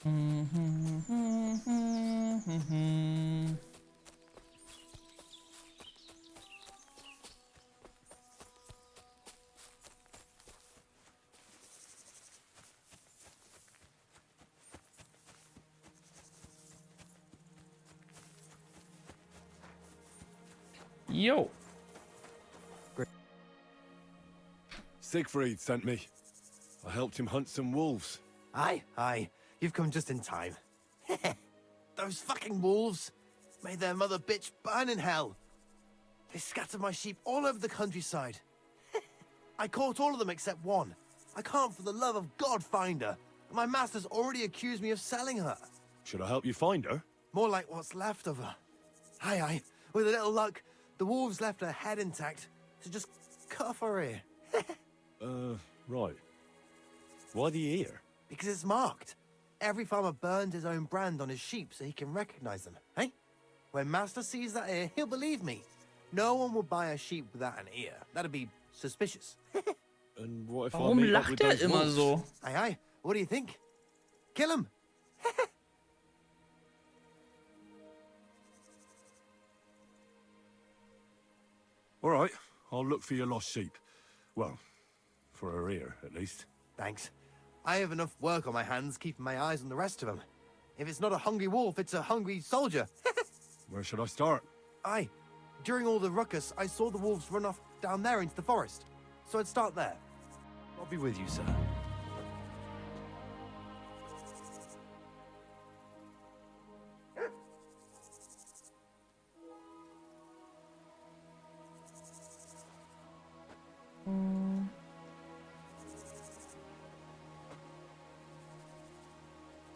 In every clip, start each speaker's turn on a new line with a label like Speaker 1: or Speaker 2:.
Speaker 1: Yo.
Speaker 2: Siegfried sent me. I helped him hunt some wolves.
Speaker 3: Aye. You've come just in time. Those fucking wolves made their mother bitch burn in hell. They scattered my sheep all over the countryside. I caught all of them except one. I can't for the love of God find her. My master's already accused me of selling her.
Speaker 2: Should I help you find her?
Speaker 3: More like what's left of her. Aye. With a little luck, the wolves left her head intact. So just cut off her ear.
Speaker 2: Right. Why the ear?
Speaker 3: Because it's marked. Every farmer burns his own brand on his sheep so he can recognize them, eh? When Master sees that ear, he'll believe me. No one will buy a sheep without an ear. That'd be suspicious.
Speaker 2: And what if
Speaker 1: Warum
Speaker 2: I meet up
Speaker 1: lacht
Speaker 2: with
Speaker 1: er
Speaker 2: those
Speaker 1: immer
Speaker 2: wolves?
Speaker 1: so?
Speaker 3: Aye. What do you think? Kill him.
Speaker 2: All right, I'll look for your lost sheep. Well, for her ear, at least.
Speaker 3: Thanks. I have enough work on my hands keeping my eyes on the rest of them. If it's not a hungry wolf, it's a hungry soldier.
Speaker 2: Where should I start?
Speaker 3: Aye. During all the ruckus, I saw the wolves run off down there into the forest. So I'd start there. I'll be with you, sir.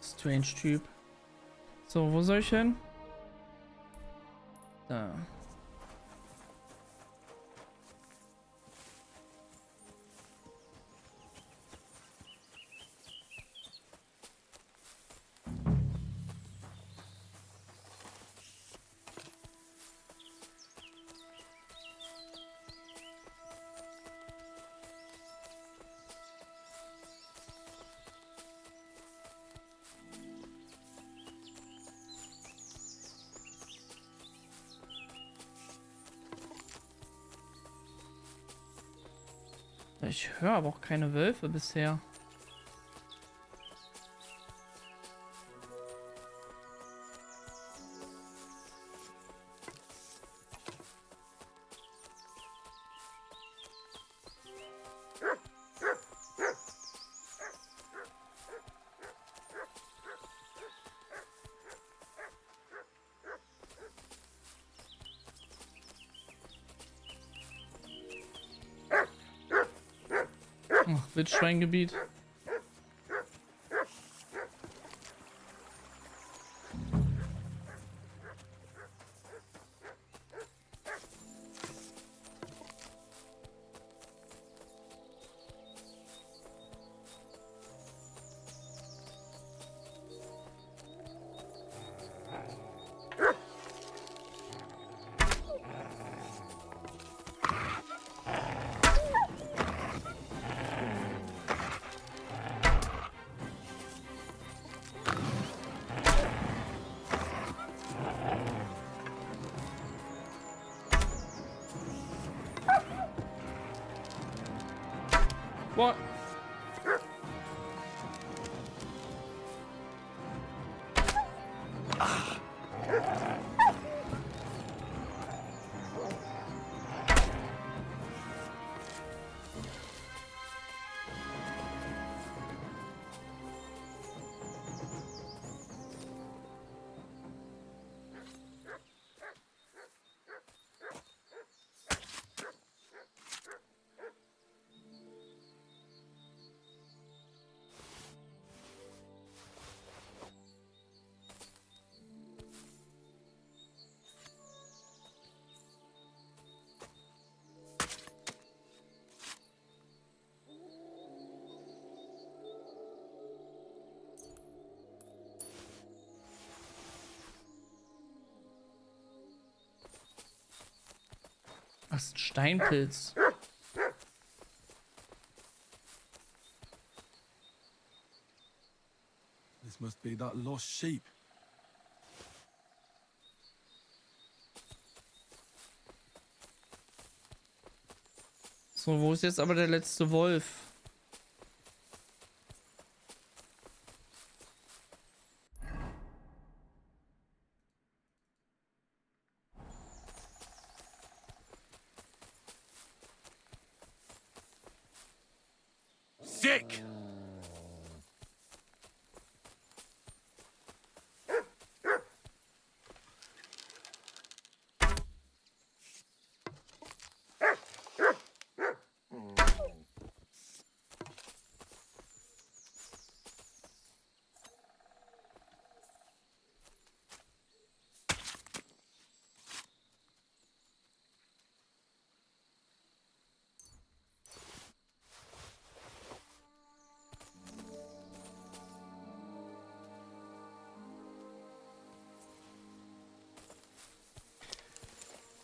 Speaker 1: Strange Typ. So, wo soll ich hin? Da. Ich höre aber auch keine Wölfe bisher. Ach, Wildschweingebiet. What? Was ist ein Steinpilz?
Speaker 2: This must be that lost sheep.
Speaker 1: So, wo ist jetzt aber der letzte Wolf?
Speaker 2: Sick!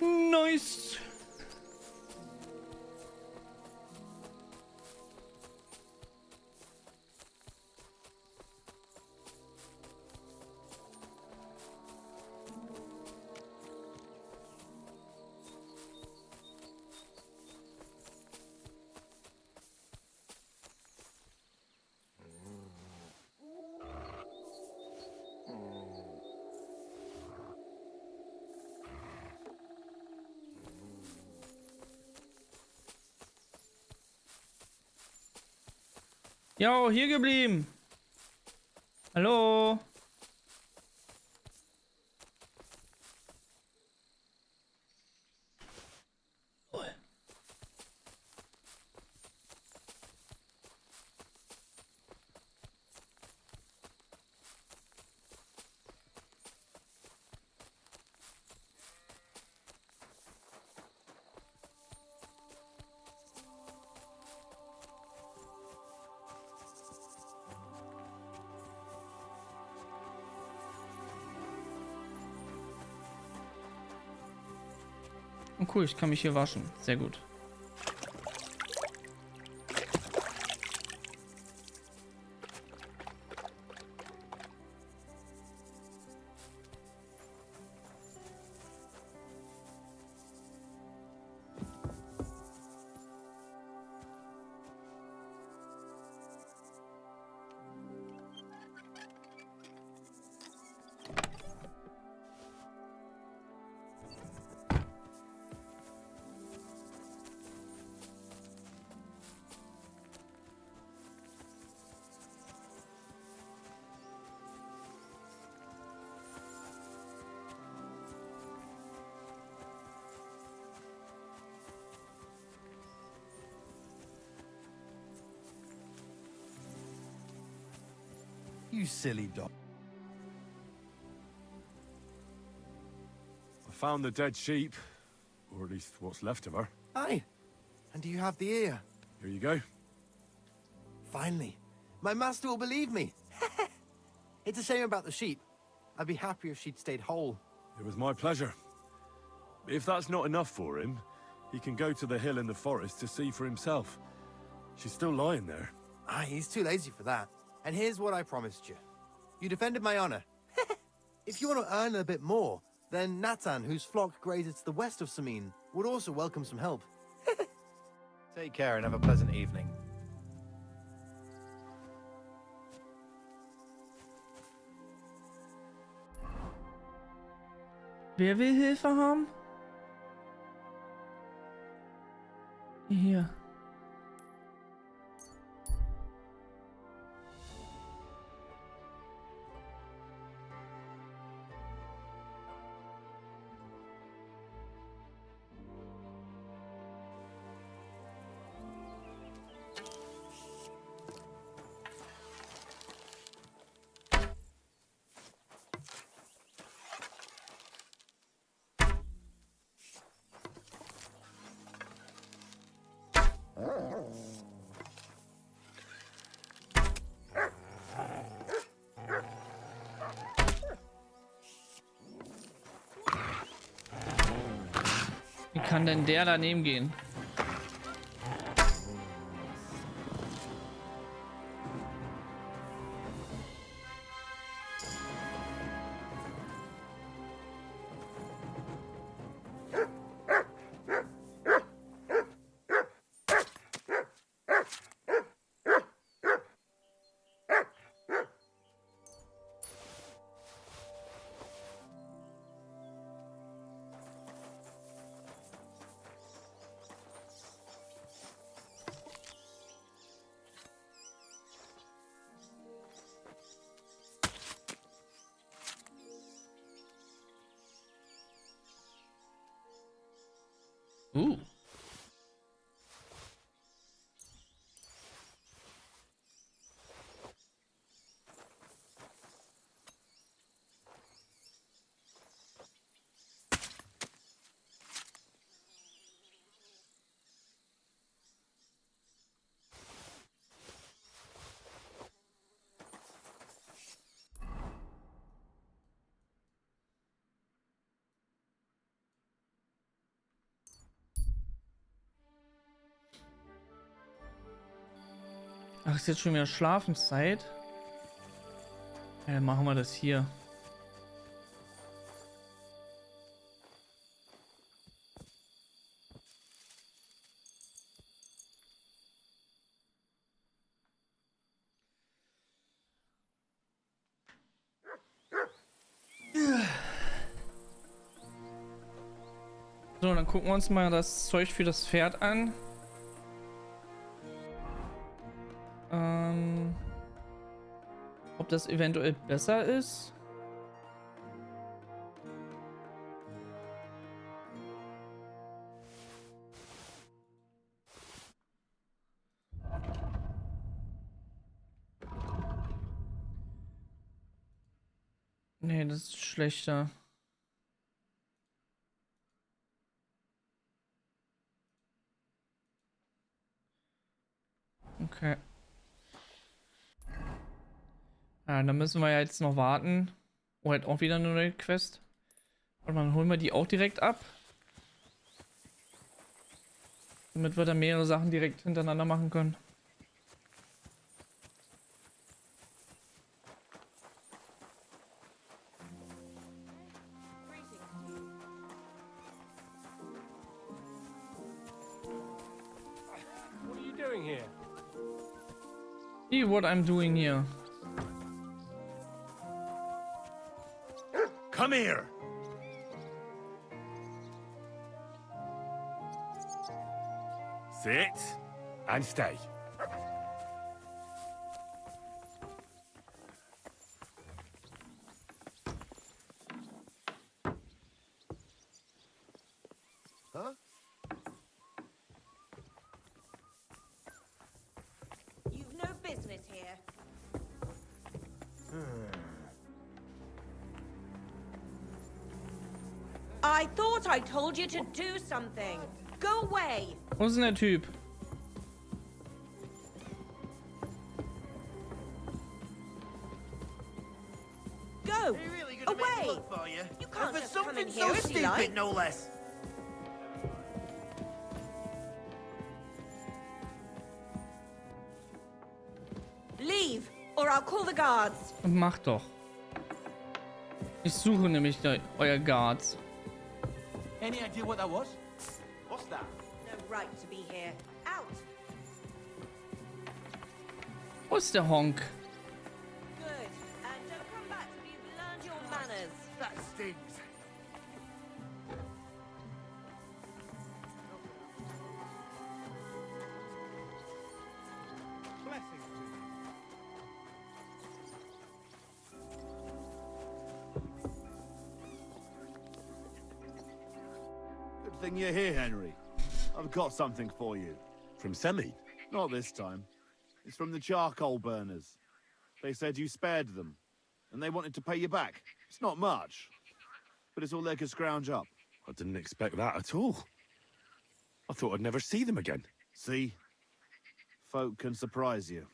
Speaker 1: Nice. Jo, hier geblieben. Hallo. Oh cool, ich kann mich hier waschen. Sehr gut.
Speaker 3: You silly dog.
Speaker 2: I found the dead sheep, or at least what's left of her.
Speaker 3: Aye. And do you have the ear?
Speaker 2: Here you go.
Speaker 3: Finally. My master will believe me. It's a shame about the sheep. I'd be happier if she'd stayed whole.
Speaker 2: It was my pleasure. If that's not enough for him, he can go to the hill in the forest to see for himself. She's still lying there.
Speaker 3: Aye, he's too lazy for that. And here's what I promised you. You defended my honor. If you want to earn a bit more, then Natan, whose flock grazes to the west of Samin, would also welcome some help. Take care and have a pleasant evening.
Speaker 1: Wer will Hilfe haben? Hier. Wie kann denn der daneben gehen? Ooh. Ach, ist jetzt schon wieder Schlafenszeit? Ja, dann machen wir das hier. So, dann gucken wir uns mal das Zeug für das Pferd an. Ob das eventuell besser ist. Nee, das ist schlechter. Okay. Ja, dann müssen wir ja jetzt noch warten. Oh, halt auch wieder eine neue Quest. Und dann holen wir die auch direkt ab. Damit wir dann mehrere Sachen direkt hintereinander machen können.
Speaker 4: What are you doing here?
Speaker 1: See what I'm doing here.
Speaker 2: Come here! Sit and stay.
Speaker 3: Huh?
Speaker 5: You've no business here. I thought I told you to do something. Go away.
Speaker 1: Wo ist denn der Typ?
Speaker 5: Go.
Speaker 3: Are you really gonna make me
Speaker 5: Away.
Speaker 3: look for you?
Speaker 5: You can't
Speaker 3: And for
Speaker 5: just come
Speaker 3: something
Speaker 5: in
Speaker 3: so
Speaker 5: here if you
Speaker 3: stupid,
Speaker 5: like.
Speaker 3: no less.
Speaker 5: Leave, or I'll call the guards.
Speaker 1: Mach doch. Ich suche nämlich euer Guards.
Speaker 4: Any idea what that was? What's that?
Speaker 5: No right to be here. Out.
Speaker 1: Wo ist der Honk?
Speaker 5: Good. And don't come back till you've learned your manners.
Speaker 3: That stings.
Speaker 4: Blessings to you.
Speaker 6: Good thing you're here, Henry. I've got something for you.
Speaker 2: From Semi?
Speaker 6: Not this time. It's from the charcoal burners. They said you spared them, and they wanted to pay you back. It's not much, but it's all they could scrounge up.
Speaker 2: I didn't expect that at all. I thought I'd never see them again.
Speaker 6: See? Folk can surprise you.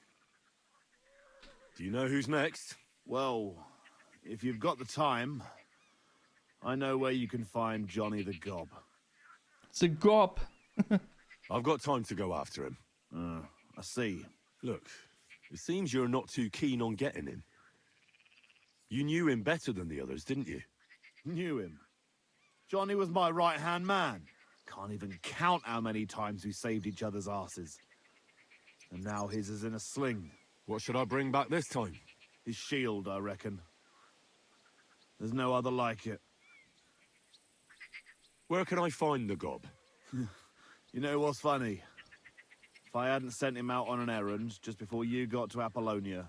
Speaker 2: Do you know who's next?
Speaker 6: Well, if you've got the time, I know where you can find Johnny the Gob.
Speaker 1: It's a gob.
Speaker 2: I've got time to go after him.
Speaker 6: I see.
Speaker 2: Look, it seems you're not too keen on getting him. You knew him better than the others, didn't you?
Speaker 6: Knew him. Johnny was my right-hand man. Can't even count how many times we saved each other's asses. And now his is in a sling.
Speaker 2: What should I bring back this time?
Speaker 6: His shield, I reckon. There's no other like it.
Speaker 2: Where can I find the gob?
Speaker 6: You know what's funny? If I hadn't sent him out on an errand just before you got to Apollonia,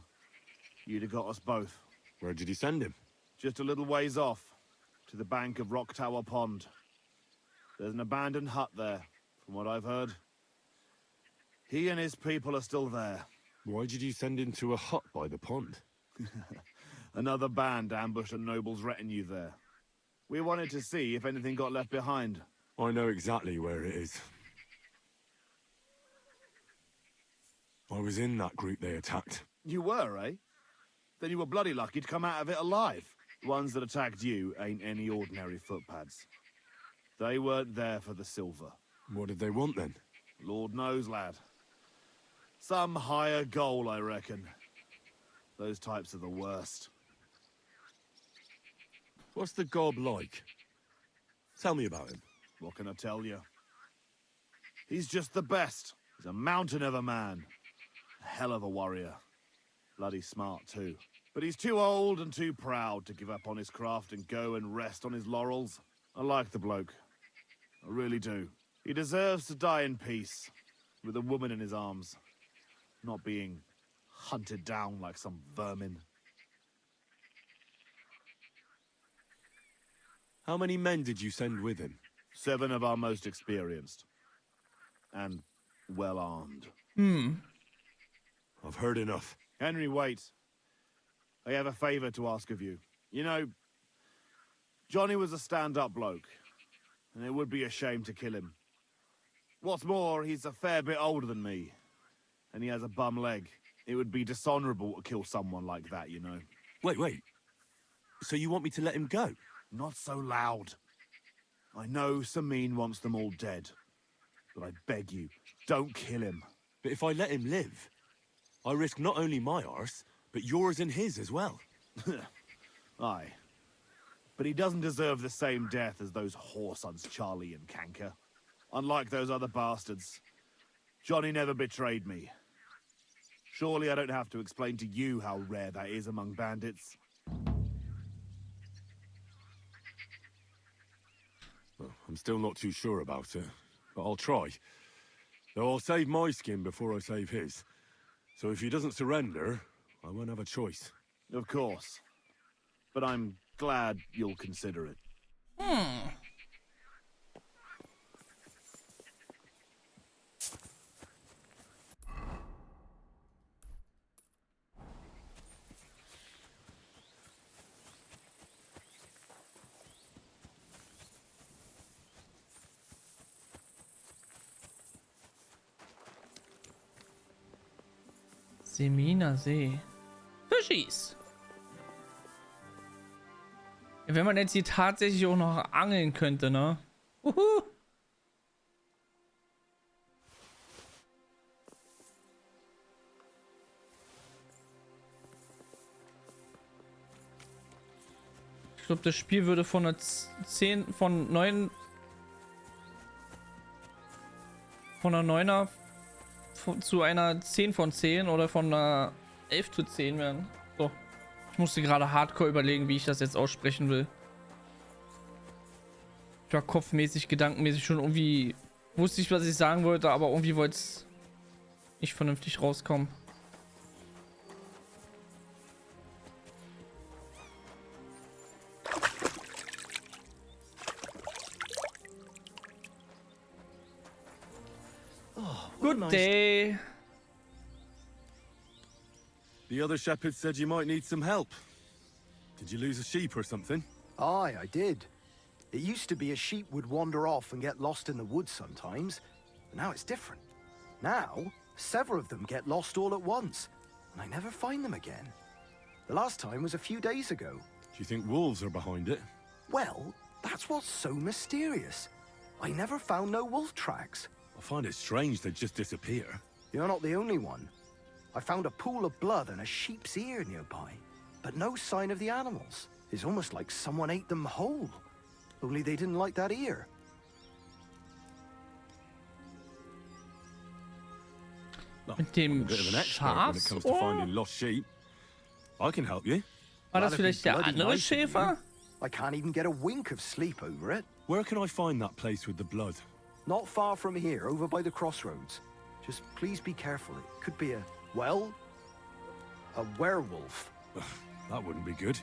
Speaker 6: you'd have got us both.
Speaker 2: Where did you send him?
Speaker 6: Just a little ways off, to the bank of Rock Tower Pond. There's an abandoned hut there, from what I've heard. He and his people are still there.
Speaker 2: Why did you send him to a hut by the pond?
Speaker 6: Another band ambushed a noble's retinue there. We wanted to see if anything got left behind.
Speaker 2: I know exactly where it is. I was in that group they attacked.
Speaker 6: You were, eh? Then you were bloody lucky to come out of it alive. The ones that attacked you ain't any ordinary footpads. They weren't there for the silver.
Speaker 2: What did they want then?
Speaker 6: Lord knows, lad. Some higher goal, I reckon. Those types are the worst.
Speaker 2: What's the gob like? Tell me about him.
Speaker 6: What can I tell you? He's just the best. He's a mountain of a man. A hell of a warrior. Bloody smart, too. But he's too old and too proud to give up on his craft and go and rest on his laurels. I like the bloke. I really do. He deserves to die in peace, with a woman in his arms. Not being hunted down like some vermin.
Speaker 2: How many men did you send with him?
Speaker 6: 7 of our most experienced. And well-armed.
Speaker 2: I've heard enough.
Speaker 6: Henry, wait. I have a favor to ask of you. You know, Johnny was a stand-up bloke, and it would be a shame to kill him. What's more, he's a fair bit older than me, and he has a bum leg. It would be dishonorable to kill someone like that, you know.
Speaker 2: Wait. So you want me to let him go?
Speaker 6: Not so loud. I know Samin wants them all dead, but I beg you, don't kill him.
Speaker 2: But if I let him live, I risk not only my arse, but yours and his as well.
Speaker 6: Aye. But he doesn't deserve the same death as those whoresons Charlie and Kanker. Unlike those other bastards, Johnny never betrayed me. Surely I don't have to explain to you how rare that is among bandits.
Speaker 2: Well, I'm still not too sure about it, but I'll try. Though I'll save my skin before I save his. So if he doesn't surrender, I won't have a choice.
Speaker 6: Of course. But I'm glad you'll consider it.
Speaker 1: Seminer See. Fischis. Ja, wenn man jetzt hier tatsächlich auch noch angeln könnte, ne? Uhu. Ich glaube, das Spiel würde von einer 10 von 9 von einer 9er zu einer 10 von 10 oder von einer 11 zu 10 werden. So. Ich musste gerade hardcore überlegen, wie ich das jetzt aussprechen will. Ich war kopfmäßig, gedankenmäßig schon irgendwie, wusste ich, was ich sagen wollte, aber irgendwie wollte es nicht vernünftig rauskommen. Good day.
Speaker 2: The other shepherd said you might need some help. Did you lose a sheep or something?
Speaker 7: Aye, I did. It used to be a sheep would wander off and get lost in the woods sometimes, but now it's different. Now, several of them get lost all at once, and I never find them again. The last time was a few days ago.
Speaker 2: Do you think wolves are behind it?
Speaker 7: Well, that's what's so mysterious. I never found no wolf tracks.
Speaker 2: I find it strange they just disappear.
Speaker 7: You're not the only one. I found a pool of blood and a sheep's ear nearby, but no sign of the animals. It's almost like someone ate them whole. Only they didn't like that ear.
Speaker 1: Mit dem
Speaker 2: I'm a bit of an expert when it comes to
Speaker 1: Schafsohr?
Speaker 2: finding lost sheep. I can help you.
Speaker 1: War das
Speaker 7: That'd be
Speaker 1: vielleicht der
Speaker 7: bloody
Speaker 1: andere
Speaker 7: nice of you.
Speaker 1: Schäfer?
Speaker 7: I can't even get a wink of sleep over it.
Speaker 2: Where can I find that place with the blood?
Speaker 7: Not far from here, over by the crossroads. Just please be careful. It could be a werewolf.
Speaker 2: That wouldn't be good.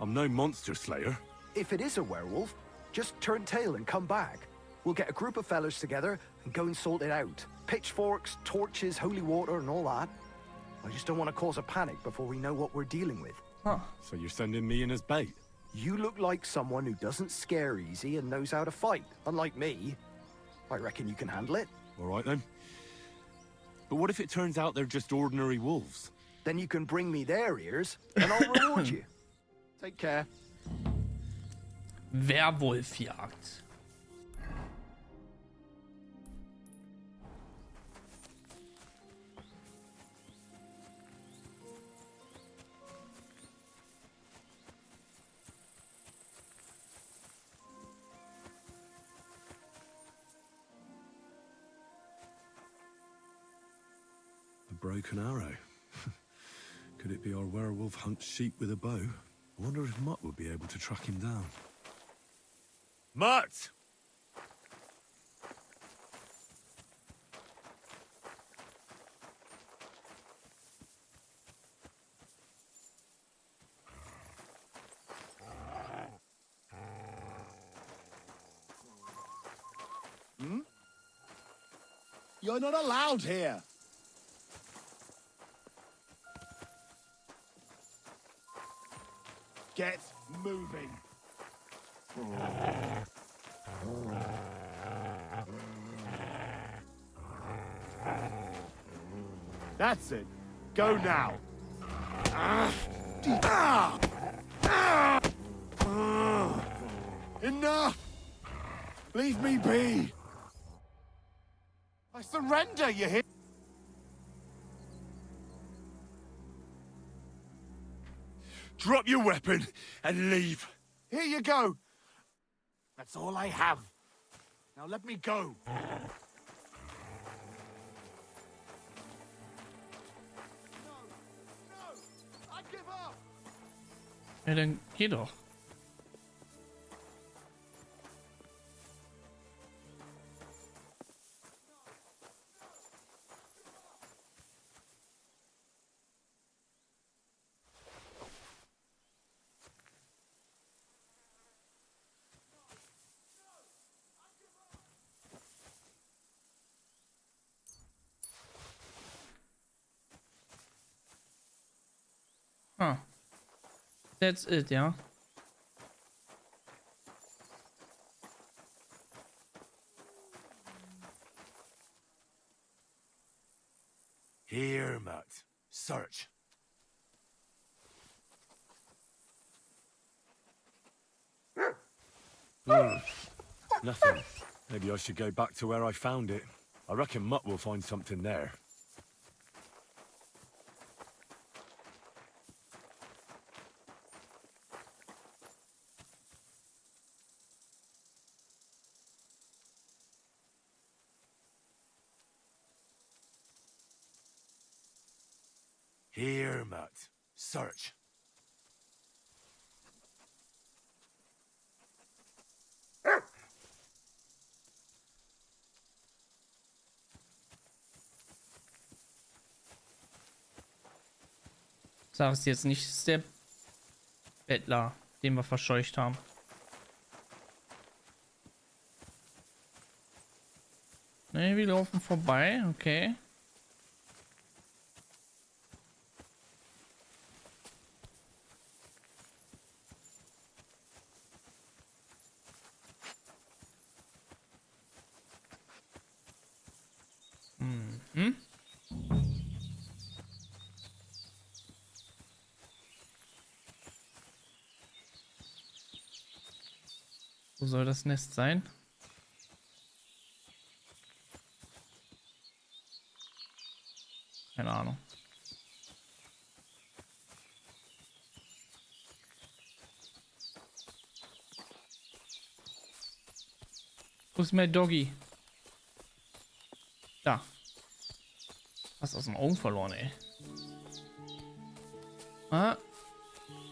Speaker 2: I'm no monster slayer.
Speaker 7: If it is a werewolf, just turn tail and come back. We'll get a group of fellas together and go and sort it out. Pitchforks, torches, holy water, and all that. I just don't want to cause a panic before we know what we're dealing with.
Speaker 1: Huh.
Speaker 2: So you're sending me in as bait?
Speaker 7: You look like someone who doesn't scare easy and knows how to fight, unlike me. I reckon you can handle it.
Speaker 2: All right then. But what if it turns out they're just ordinary wolves?
Speaker 7: Then you can bring me their ears, and I'll reward you. Take care.
Speaker 1: Werwolfjagd.
Speaker 2: A broken arrow. Could it be our werewolf hunts sheep with a bow? I wonder if Mutt would be able to track him down. Mutt!
Speaker 6: You're not allowed here. Get moving. That's it. Go now. Enough! Leave me be! I surrender, you hear?
Speaker 2: Drop your weapon and leave.
Speaker 6: Here you go. That's all I have. Now let me go. I give up.
Speaker 1: Ja, dann geh doch. Huh. That's it, ja.
Speaker 2: Here, Mutt. Search. Nothing. Maybe I should go back to where I found it. I reckon Mutt will find something there. Here, Mutt. Search.
Speaker 1: Sag es jetzt nicht, es ist der Bettler, den wir verscheucht haben. Ne, wir laufen vorbei, okay. Mhm. Wo soll das Nest sein? Keine Ahnung. Wo ist mein Doggy? Da. Hast aus den Augen verloren, ey. Ah.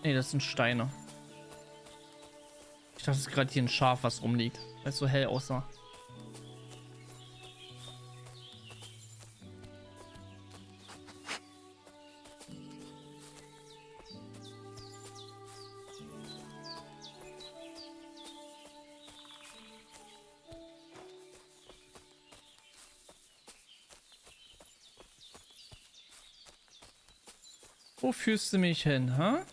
Speaker 1: Nee, das sind Steine. Ich dachte, es ist gerade hier ein Schaf, was rumliegt, weil es so hell aussah. Wo führst du mich hin, hä?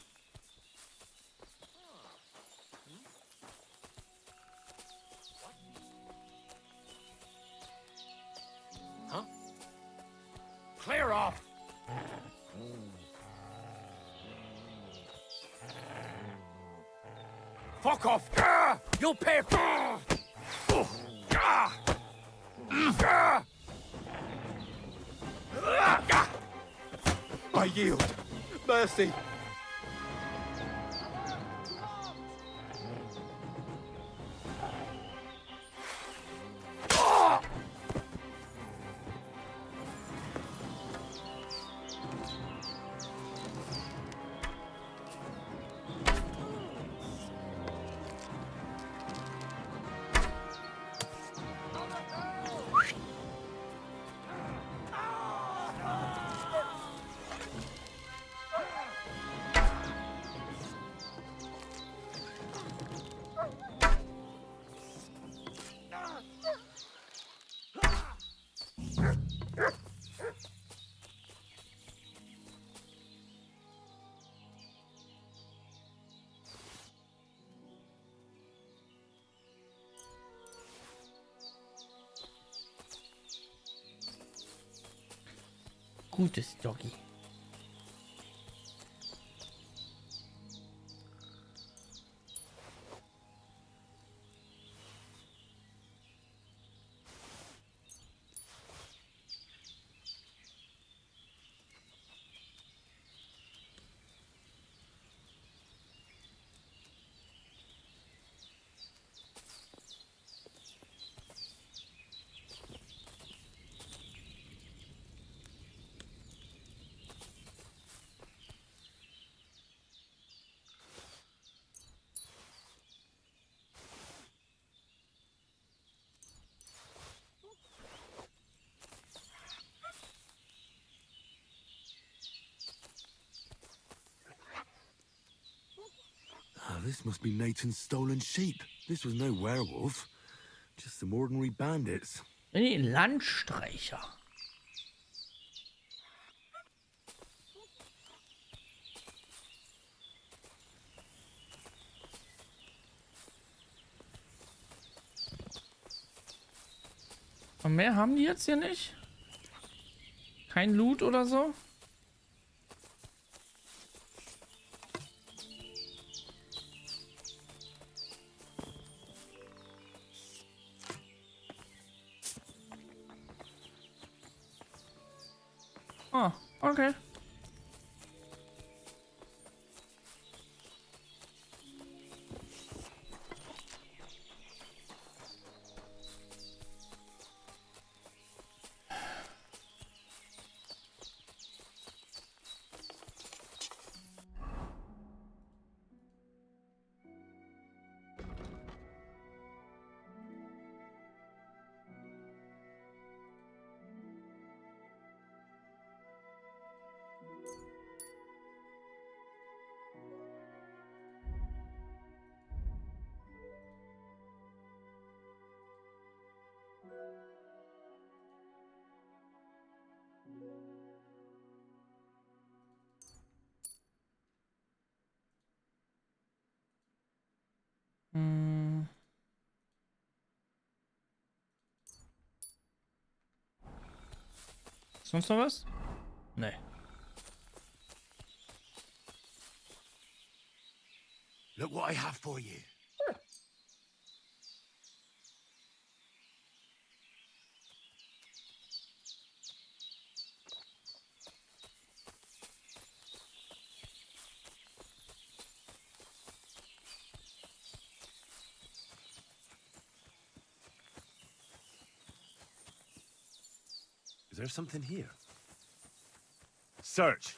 Speaker 2: Clear off! Fuck off! You'll pay!
Speaker 6: I yield. Mercy.
Speaker 1: Gutes Doggy.
Speaker 2: This must be Nathan's stolen sheep. This was no werewolf. Just some ordinary bandits.
Speaker 1: Nee, Landstreicher. Und mehr haben die jetzt hier nicht? Kein Loot oder so? Ah, okay. Hm. Sonst noch was? Nee.
Speaker 3: Look what I have for you.
Speaker 2: Is there something here? Search!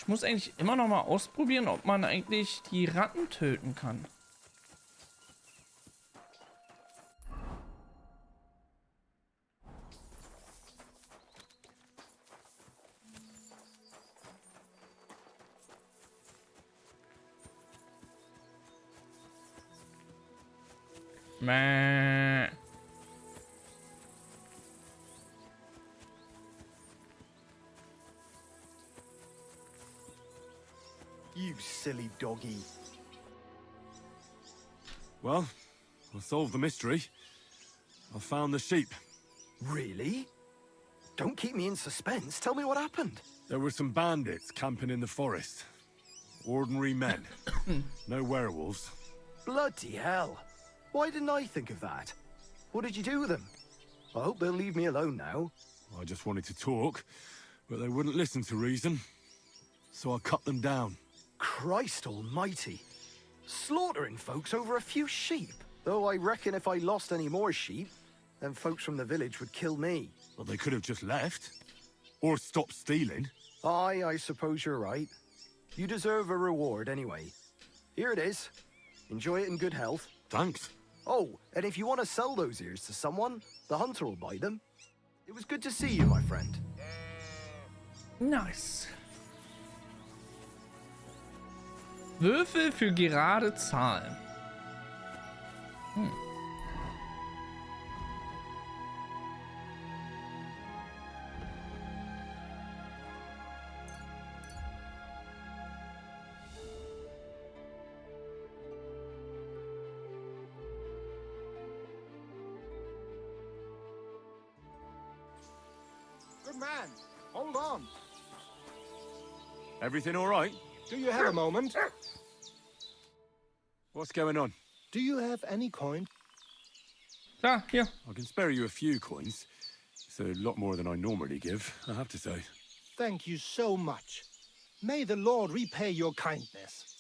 Speaker 1: Ich muss eigentlich immer noch mal ausprobieren, ob man eigentlich die Ratten töten kann. Mäh.
Speaker 7: You silly doggy.
Speaker 2: Well, I solved the mystery. I found the sheep.
Speaker 7: Really? Don't keep me in suspense. Tell me what happened.
Speaker 2: There were some bandits camping in the forest. Ordinary men. No werewolves.
Speaker 7: Bloody hell. Why didn't I think of that? What did you do with them? I hope they'll leave me alone now.
Speaker 2: I just wanted to talk, but they wouldn't listen to reason. So I cut them down.
Speaker 7: Christ almighty. Slaughtering folks over a few sheep. Though I reckon if I lost any more sheep, then folks from the village would kill me.
Speaker 2: Well, they could have just left. Or stopped stealing.
Speaker 7: Aye, I suppose you're right. You deserve a reward anyway. Here it is. Enjoy it in good health.
Speaker 2: Thanks.
Speaker 7: Oh, and if you want to sell those ears to someone, the hunter will buy them. It was good to see you, my friend.
Speaker 1: Nice. Würfel für gerade Zahlen.
Speaker 8: Good man, hold on.
Speaker 2: Everything all right?
Speaker 8: Do you have a moment?
Speaker 2: What's going on?
Speaker 8: Do you have any coin?
Speaker 1: Da, hier.
Speaker 2: I can spare you a few coins. It's a lot more than I normally give, I have to say.
Speaker 8: Thank you so much. May the Lord repay your kindness.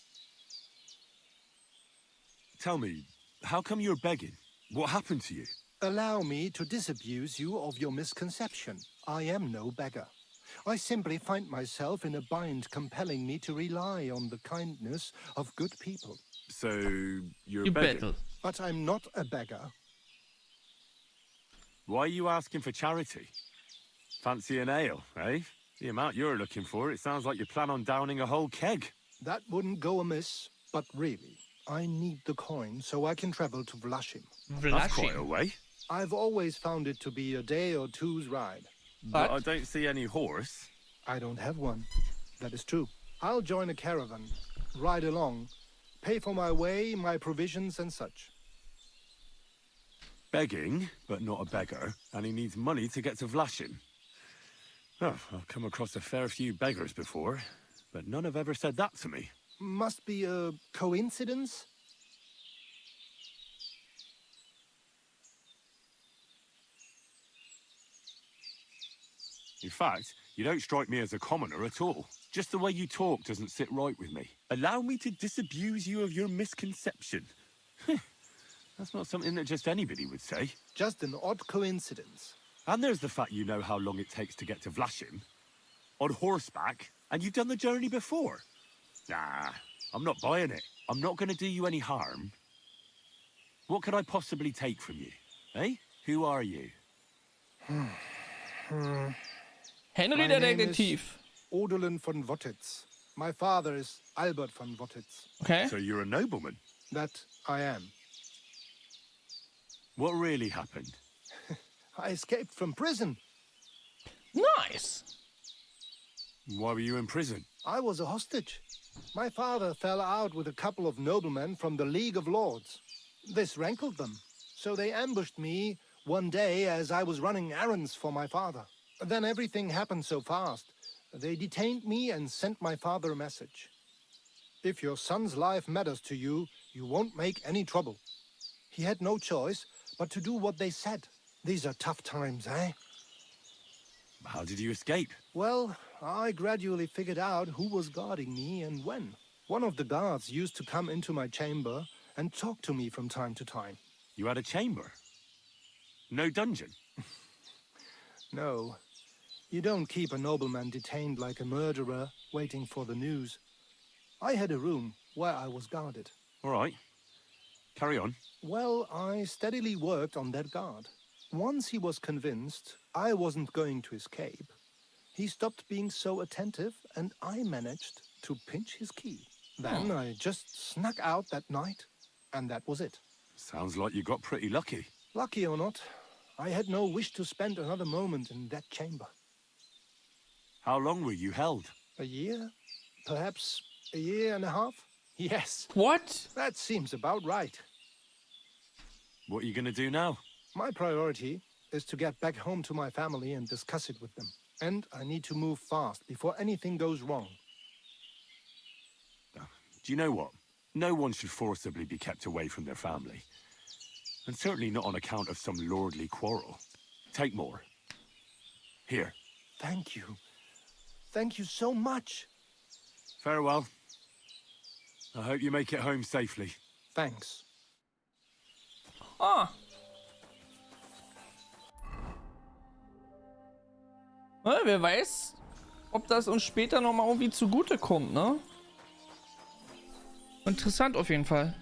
Speaker 2: Tell me, how come you're begging? What happened to you?
Speaker 8: Allow me to disabuse you of your misconception. I am no beggar. I simply find myself in a bind compelling me to rely on the kindness of good people.
Speaker 2: So, you're
Speaker 1: You
Speaker 2: begging?
Speaker 1: battle.
Speaker 8: But I'm not a beggar.
Speaker 2: Why are you asking for charity? Fancy an ale, eh? The amount you're looking for, it sounds like you plan on downing a whole keg.
Speaker 8: That wouldn't go amiss, but really, I need the coin so I can travel to Vlashim.
Speaker 2: That's quite a way.
Speaker 8: I've always found it to be a day or two's ride.
Speaker 2: But I don't see any horse.
Speaker 8: I don't have one. That is true. I'll join a caravan, ride along, pay for my way, my provisions and such.
Speaker 2: Begging, but not a beggar, and he needs money to get to Vlashim. Oh, I've come across a fair few beggars before, but none have ever said that to me.
Speaker 8: Must be a coincidence?
Speaker 2: In fact, you don't strike me as a commoner at all. Just the way you talk doesn't sit right with me. Allow me to disabuse you of your misconception. That's not something that just anybody would say.
Speaker 8: Just an odd coincidence.
Speaker 2: And there's the fact you know how long it takes to get to Vlashim. On horseback, and you've done the journey before. Nah, I'm not buying it. I'm not going to do you any harm. What could I possibly take from you? Eh? Who are you?
Speaker 1: Henry
Speaker 8: My
Speaker 1: der
Speaker 8: name is
Speaker 1: Detektiv.
Speaker 8: Odolin von Wottitz. My father is Albert von Wottitz.
Speaker 1: Okay.
Speaker 2: So you're a nobleman.
Speaker 8: That I am.
Speaker 2: What really happened?
Speaker 8: I escaped from prison.
Speaker 1: Nice.
Speaker 2: Why were you in prison?
Speaker 8: I was a hostage. My father fell out with a couple of noblemen from the League of Lords. This rankled them, so they ambushed me one day as I was running errands for my father. Then everything happened so fast. They detained me and sent my father a message. If your son's life matters to you, you won't make any trouble. He had no choice but to do what they said. These are tough times, eh?
Speaker 2: How did you escape?
Speaker 8: Well, I gradually figured out who was guarding me and when. One of the guards used to come into my chamber and talk to me from time to time.
Speaker 2: You had a chamber? No dungeon?
Speaker 8: No, you don't keep a nobleman detained like a murderer waiting for the news. I had a room where I was guarded.
Speaker 2: All right. Carry on.
Speaker 8: Well, I steadily worked on that guard. Once he was convinced I wasn't going to escape, he stopped being so attentive and I managed to pinch his key. Then I just snuck out that night, and that was it.
Speaker 2: Sounds like you got pretty lucky.
Speaker 8: Lucky or not, I had no wish to spend another moment in that chamber.
Speaker 2: How long were you held?
Speaker 8: A year? Perhaps a year and a half? Yes,
Speaker 1: What?
Speaker 8: that seems about right.
Speaker 2: What are you gonna do now?
Speaker 8: My priority is to get back home to my family and discuss it with them. And I need to move fast before anything goes wrong.
Speaker 2: Do you know what? No one should forcibly be kept away from their family. And certainly not on account of some lordly quarrel. Take more. Here.
Speaker 8: Thank you. Thank you so much.
Speaker 2: Farewell. I hope you make it home safely.
Speaker 8: Thanks.
Speaker 1: Ah. Na, wer weiß, ob das uns später nochmal irgendwie zugutekommt, ne? Interessant auf jeden Fall.